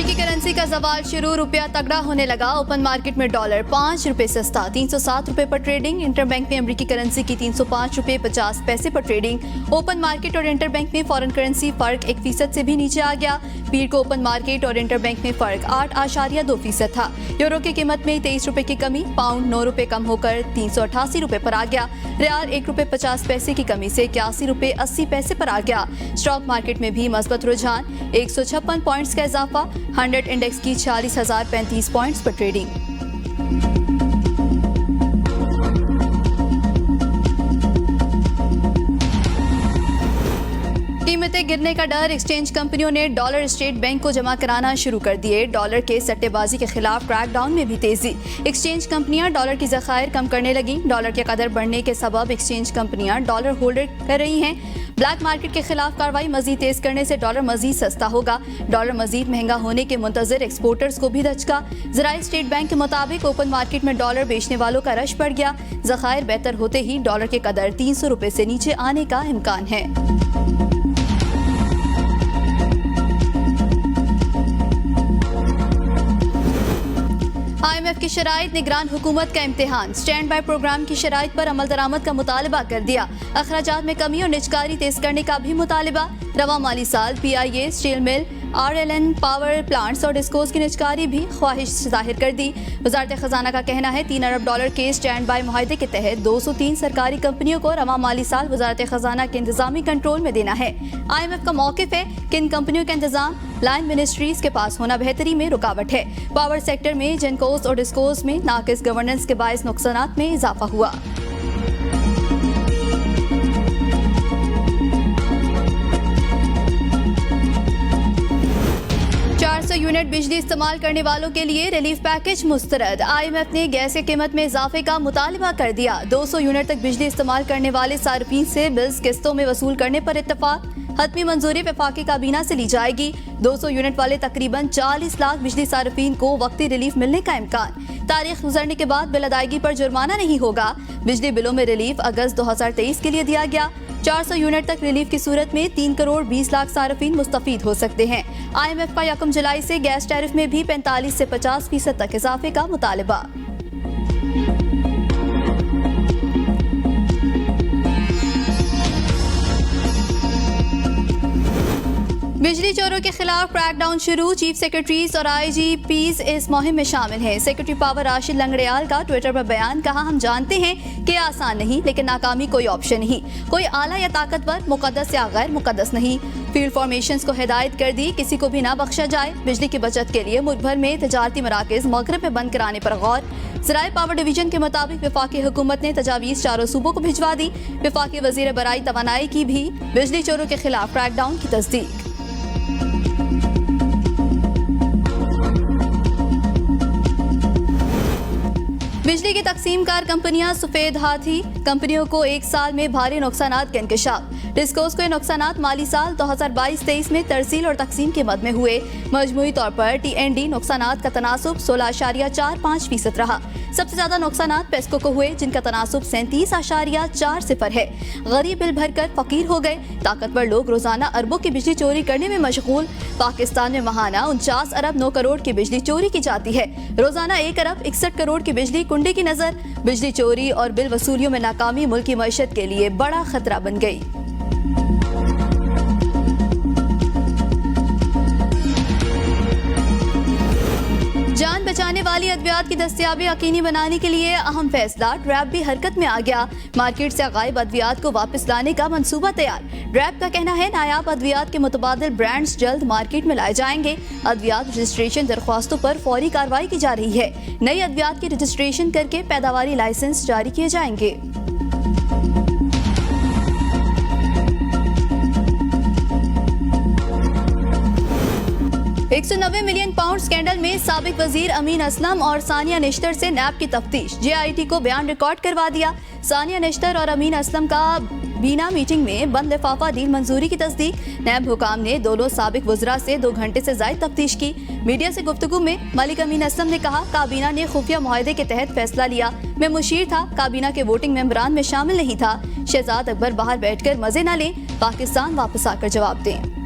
अमरीकी करेंसी का सवाल शुरू, रुपया तगड़ा होने लगा। ओपन मार्केट में डॉलर 5 रुपए सस्ता, 307 रुपए पर ट्रेडिंग। इंटरबैंक में अमरीकी करेंसी की 305 रुपए 50 पैसे पर ट्रेडिंग। ओपन मार्केट और इंटरबैंक में फॉरेन करेंसी फर्क 1% से भी नीचे आ गया। पीर को ओपन मार्केट और इंटरबैंक में फर्क 8.2% था। यूरो की कीमत में 23 रुपए की कमी, पाउंड 9 रुपए कम होकर 388 रुपए पर आ गया। रियाल 1 रुपए 50 पैसे की कमी से 81 रुपए 80 पैसे पर आ गया। स्टॉक मार्केट में भी मजबूत रुझान, 156 पॉइंट्स का इजाफा, 100 इंडेक्स की 40,035 पॉइंट्स पर ट्रेडिंग। कीमतें गिरने का डर, एक्सचेंज कंपनियों ने डॉलर स्टेट बैंक को जमा कराना शुरू कर दिए। डॉलर के सट्टेबाजी के खिलाफ क्रैकडाउन में भी तेजी। एक्सचेंज कंपनियां डॉलर की ज़खायर कम करने लगी। डॉलर के कदर बढ़ने के सबब एक्सचेंज कंपनियां डॉलर होल्ड कर रही हैं। ब्लैक मार्केट के खिलाफ कार्रवाई मजीद तेज करने से डॉलर मजीद सस्ता होगा। डॉलर मजीद महंगा होने के मुंतजर एक्सपोर्टर्स को भी धचका। ज़राए स्टेट बैंक के मुताबिक ओपन मार्केट में डॉलर बेचने वालों का रश बढ़ गया। ज़खायर बेहतर होते ही डॉलर के कदर 300 रुपए से नीचे आने का इम्कान है। IMF की शराइत, निगरान हुकूमत का इम्तिहान। स्टैंड बाय प्रोग्राम की शराइत पर अमल दरामद का मुतालबा कर दिया। अखराजात में कमी और निजकारी तेज करने का भी मुतालबा। रवा माली साल PIA, steel mill, RLN power plants और डिस्कोज की निजकारी भी ख्वाहिश जाहिर कर दी। वजारत खजाना का कहना है 3 अरब डॉलर के स्टैंड बाय मुआहदे के तहत 203 सरकारी कंपनियों को रवा माली साल वजारत खजाना के इंतजामी कंट्रोल में देना है। IMF का मौकिफ है कि इन कंपनियों का इंतजाम लाइन मिनिस्ट्रीज के पास होना बेहतरी में रुकावट है। पावर सेक्टर में जेनकोस और डिस्कोस में नाकिस गवर्नेंस के बायस नुकसानात में इजाफा हुआ। यूनिट बिजली इस्तेमाल करने वालों के लिए रिलीफ पैकेज मुस्तरद। IMF ने गैस की कीमत में इजाफे का मुतालबा कर दिया। 200 यूनिट तक बिजली इस्तेमाल करने वाले सार्फिन से बिल्स किस्तों में वसूल करने पर इत्तफाक। हतमी मंजूरी वफाकी काबीना से ली जाएगी। 200 यूनिट वाले तकरीबन 40 लाख बिजली सार्फिन को वक्ती रिलीफ मिलने का इम्कान। तारीख गुजरने के बाद बिल अदायगी पर जुर्माना नहीं होगा। बिजली बिलों में रिलीफ अगस्त 2023 के लिए दिया गया। 400 यूनिट तक रिलीफ की सूरत में 3 करोड़ 20 लाख सार्फिन मुस्तफीद हो सकते हैं। IMF का 1 जुलाई से गैस टैरिफ में भी 45 से 50% तक इजाफे का मुतालबा। बिजली चोरों के खिलाफ क्रैकडाउन शुरू। चीफ सेक्रेटरीज और IGPs इस मुहिम में शामिल हैं। सेक्रेटरी पावर राशिद लंगड़ियाल का ट्विटर पर बयान, कहा हम जानते हैं कि आसान नहीं, लेकिन नाकामी कोई ऑप्शन नहीं। कोई आला या ताकतवर, मुकद्दस या गैर मुकद्दस नहीं। फील्ड फॉर्मेशंस को हिदायत कर दी, किसी को भी ना बख्शा जाए। बिजली की बचत के लिए मुल्क भर में तजारती मराकज मगरिब में बंद कराने पर गौर। ज़राए पावर डिवीजन के मुताबिक वफाकी हुकूमत ने तजावीज़ 4 सूबों को भिजवा दी। वफाकी वज़ीर बराई तवानाई की भी बिजली चोरों के खिलाफ क्रैकडाउन की तस्दीक। बिजली की तकसीमकार कंपनियां सफेद हाथी, कंपनियों को 1 साल में भारी नुकसानात के इंकशाफ। डिस्कोस को नुकसानात माली साल 2022-23 में तरसील और तकसीम के मद में हुए। मजमूई तौर पर TND नुकसानात का तनासुब 16.45% रहा। सबसे ज्यादा नुकसानात पेस्को को हुए, जिनका तनासुब 37.40 है। गरीब बिल भरकर फकीर हो गए। ताकतवर लोग रोजाना अरबों की बिजली चोरी करने में मशगूल। पाकिस्तान में महाना 49 अरब 9 करोड़ की बिजली चोरी की जाती है। रोजाना 1 अरब 61 करोड़ की बिजली कुंडे की नजर। बिजली चोरी और बिल वसूलियों में नाकामी मुल्क की मईशत के लिए बड़ा खतरा बन गई। जान बचाने वाली अद्वियात की दस्तयाबी यकीनी बनाने के लिए अहम फैसला। रैब भी हरकत में आ गया। मार्केट से गायब अद्वियात को वापस लाने का मंसूबा तैयार। रैब का कहना है नायाब अद्वियात के मुतबादिल ब्रांड्स जल्द मार्केट में लाए जाएंगे। अद्वियात रजिस्ट्रेशन दरख्वास्तों पर फौरी कार्रवाई की जा रही है। नई अद्वियात की रजिस्ट्रेशन करके पैदावारी लाइसेंस जारी किए जाएंगे। £190 मिलियन स्कैंडल में साबिक वजीर अमीन असलम और सानिया निश्तर से नैब की तफ्तीश। JIT को बयान रिकॉर्ड करवा दिया। सानिया निश्तर और अमीन असलम का बीना मीटिंग में बंद लिफाफा डील मंजूरी की तस्दीक। नैब हुकाम ने दोनों साबिक वज़रा से 2 घंटे से ज़ायद तफ्तीश की। मीडिया से गुफ्तगू में मलिक अमीन असलम ने कहा, काबीना ने खुफिया मुआहदे के तहत फैसला लिया। मैं मुशीर था, काबीना के वोटिंग मेंबरान में शामिल नहीं था। शहजाद अकबर बाहर बैठकर मजे न लें, पाकिस्तान वापस आकर जवाब दें।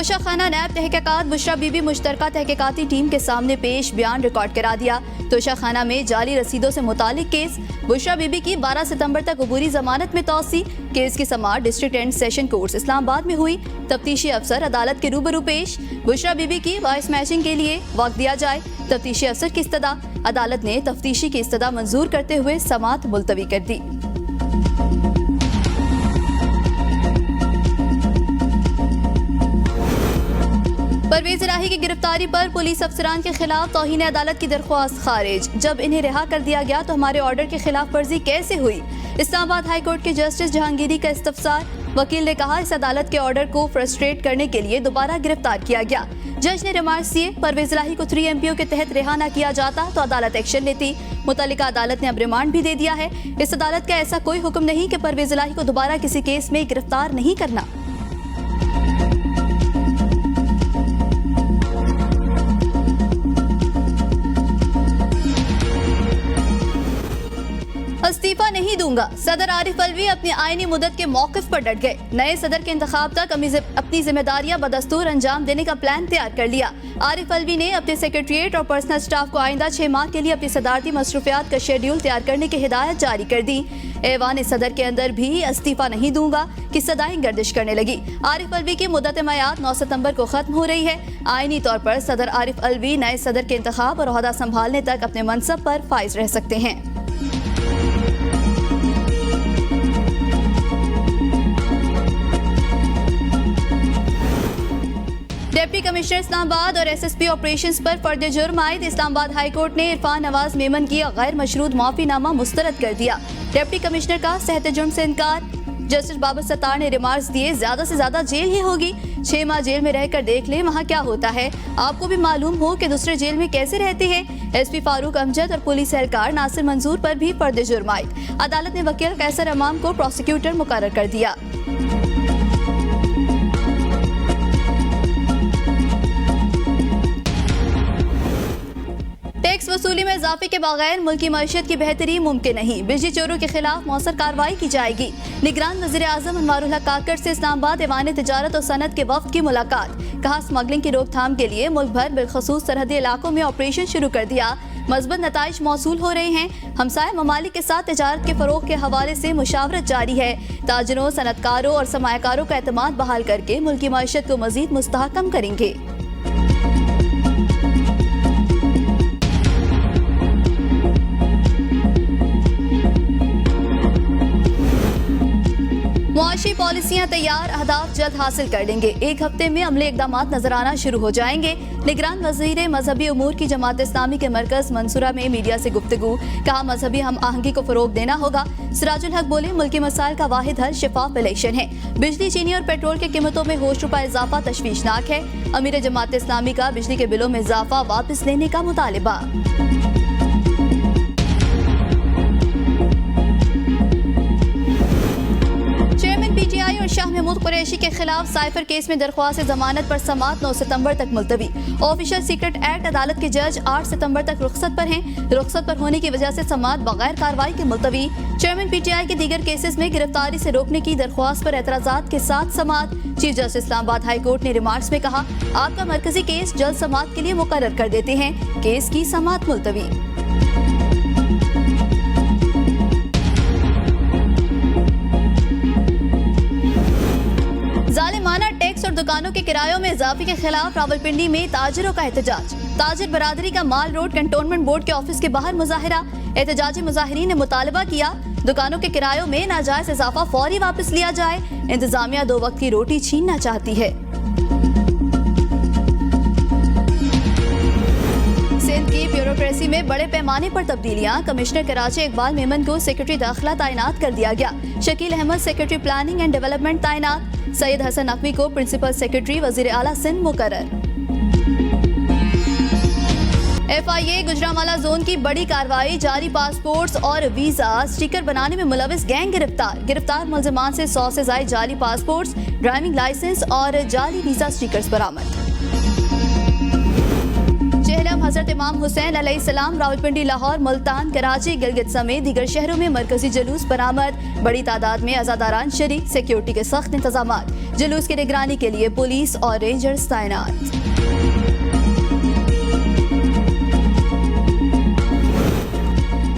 तोशाखाना नैब तहकीकात बुशरा बीबी मुश्तरका तहकीकाती टीम के सामने पेश बयान रिकॉर्ड करा दिया। तोशाखाना में जाली रसीदों से मुतालिक केस, बुशरा बीबी की 12 सितंबर तक अबूरी जमानत में तौसी। केस की समाअत district and session court Islamabad में हुई। तफ्तीशी अफसर अदालत के रूबरू पेश। बुशरा बीबी की वॉइस मैचिंग के लिए वक्त दिया जाए। तफ्तीशी अफसर की इस्तदा। अदालत ने तफ्तीशी की इस्तदा मंजूर करते हुए समाअत मुलतवी कर दी। परवेज इलाही की गिरफ्तारी पर पुलिस अफसरान के खिलाफ तौहीन अदालत की दरख्वास्त खारिज। जब इन्हें रिहा कर दिया गया तो हमारे ऑर्डर के खिलाफ वर्जी कैसे हुई? इस्लामाबाद हाई कोर्ट के जस्टिस जहांगीरी का इस्तफसार। वकील ने कहा इस अदालत के ऑर्डर को फ्रस्ट्रेट करने के लिए दोबारा गिरफ्तार किया गया। जज ने रिमार्क्स दिए। परवेज इलाही को 3 MPO के तहत रिहा न किया जाता तो अदालत एक्शन लेती। मुतल्लिका अदालत ने अब रिमांड भी दे दिया है। इस अदालत का ऐसा कोई हुक्म नहीं कि परवेज इलाही को दोबारा किसी केस में गिरफ्तार नहीं करना। इस्तीफा नहीं दूंगा, सदर आरिफ अलवी अपनी आईनी मुद्दत के मौकिफ पर डट गए। नए सदर के इंतखाब तक अपनी जिम्मेदारियां बदस्तूर अंजाम देने का प्लान तैयार कर लिया। आरिफ अलवी ने अपने सेक्रेटरिएट और पर्सनल स्टाफ को आइंदा 6 माह के लिए अपनी सदारती मसरूफियात का शेड्यूल तैयार करने की हिदायत जारी कर दी। ऐवान सदर के अंदर भी इस्तीफा नहीं दूंगा की सदाएं गर्दिश करने लगी। आरिफ अलवी की मुद्दत मयाद 9 सितंबर को खत्म हो रही है। आईनी तौर पर सदर आरिफ अलवी नए सदर के इंतखाब और ओहदा संभालने तक अपने मनसब पर फाइज रह सकते हैं। डिप्टी कमिश्नर इस्लामाबाद और SSP ऑपरेशंस पर फर्द जुर्म आयद इस्लामाबाद हाई कोर्ट ने इरफान नवाज मेमन की गैर मशरूत माफीनामा मुस्तरद कर दिया। डिप्टी कमिश्नर का सहत जुर्म से इनकार। जस्टिस बाबर सत्तार ने रिमार्क्स दिए ज्यादा से ज्यादा जेल ही होगी। 6 माह जेल में रहकर देख ले वहाँ क्या होता है। आपको भी मालूम हो कि दूसरे जेल में कैसे रहते हैं। SP फारूक अमजद और पुलिस एहलकार नासिर मंजूर पर भी फर्द जुर्म आयद। अदालत ने वकील कैसर अमाम को प्रोसिक्यूटर मुकर्रर कर दिया। टैक्स वसूली में इजाफे के बगैर मुल्की मईशत की बेहतरी मुमकिन नहीं। बिजली चोरों के खिलाफ मौसर कार्रवाई की जाएगी। निगरान वज़ीर आज़म अनवारुल हक काकड़ से इस्लामाबाद ऐवान तिजारत और सनत के वफ्द की मुलाकात। कहा स्मगलिंग की रोकथाम के लिए मुल्क भर बिलखसूस सरहदी इलाकों में ऑपरेशन शुरू कर दिया। मज़बूत नताइज मौसूल हो रहे हैं। हमसाया ममालिक के साथ तिजारत के फरोग के हवाले से मुशावरत जारी है। ताजरों, सनतकारों और सरमायाकारों का एतमाद बहाल करके मुल्की मईशत को मजीद मुस्तहकम करेंगे। मुआशी पॉलिसियां तैयार, अहदाफ जल्द हासिल कर लेंगे। 1 हफ्ते में अमले इकदामात नजर आना शुरू हो जाएंगे। निगरान वजीर मजहबी उमूर की जमात इस्लामी के मरकज मंसूरा में मीडिया से गुफ्तगू। कहा मजहबी हम आहंगी को फरोग देना होगा। सिराजुल हक बोले मुल्की मसाइल का वाहिद हल शफाफ इलेक्शन है। बिजली, चीनी और पेट्रोल की कीमतों में होश रुपा इजाफा तशवीशनाक है। अमीर जमात इस्लामी का बिजली के बिलों में इजाफा वापस लेने का मुतालिबा। PTI और शाह महमूद कुरैशी के खिलाफ साइफर केस में दरख्वास्त जमानत पर समाअत 9 सितंबर तक मुलतवी। ऑफिशियल सीक्रेट एक्ट अदालत के जज 8 सितंबर तक रुख्सत पर हैं। रुख्सत पर होने की वजह से समाअत बगैर कार्रवाई के मुलतवी। चेयरमैन PTI के दीगर केसेस में गिरफ्तारी से रोकने की दरख्वास्त पर एतराजात के साथ समाअत। Chief justice Islamabad high court ने रिमार्क्स में कहा आपका मरकजी केस जल्द समाअत के लिए मुकर्रर कर देते हैं। केस की समाअत मुलतवी। जालिमाना टैक्स और दुकानों के किरायों में इजाफे के खिलाफ रावलपिंडी में ताजिरों का एहतजाज। ताजिर बरादरी का माल रोड कंटोनमेंट बोर्ड के ऑफिस के बाहर मुजाहिरा। एहतजाजी मुजाहिरीन ने मुतालबा किया दुकानों के किरायों में नाजायज इजाफा फौरी वापस लिया जाए। इंतजामिया 2 वक्त की रोटी छीनना चाहती है। सिंध की ब्यूरोक्रेसी में बड़े पैमाने पर तब्दीलियां। कमिश्नर कराची इकबाल मेमन को सेक्रेटरी दाखिला तैनात कर दिया गया। Shakeel Ahmed secretary planning and development तैनात। सैयद हसन नकवी को प्रिंसिपल सेक्रेटरी वजीर आला सिंध मुकर्रर। FIA गुजरांवाला जोन की बड़ी कार्रवाई। जाली पासपोर्ट्स और वीजा स्टिकर बनाने में मुलविस गैंग गिरफ्तार मुलजमान से 100 से ज्यादा जाली पासपोर्ट्स, ड्राइविंग लाइसेंस और जाली वीजा स्टिकर्स बरामद। चेहलम हजरत इमाम हुसैन अलैहिस्सलाम रावलपिंडी, लाहौर, मुल्तान, कराची, गिलगित समेत दीगर शहरों में मरकजी जुलूस बरामद। बड़ी तादाद में अज़ादारान शरीक, सिक्योरिटी के सख्त इंतजामात। जुलूस की निगरानी के लिए पुलिस और रेंजर्स तैनात।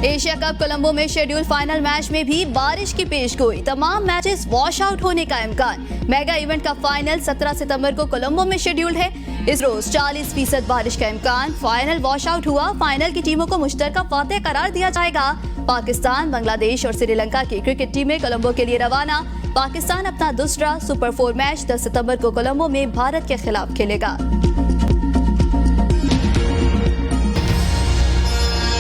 एशिया कप कोलंबो में शेड्यूल फाइनल मैच में भी बारिश की पेशगोई, तमाम मैचेस वॉश आउट होने का इम्कान। मेगा इवेंट का फाइनल 17 सितंबर को कोलंबो में शेड्यूल है। इस रोज 40% बारिश का इम्कान। फाइनल वॉश आउट हुआ। फाइनल की टीमों को मुश्तरका फातेह करार दिया जाएगा। पाकिस्तान, बांग्लादेश और श्रीलंका की क्रिकेट टीमें कोलंबो के लिए रवाना। पाकिस्तान अपना दूसरा सुपर 4 मैच 10 सितंबर को कोलंबो में भारत के खिलाफ खेलेगा।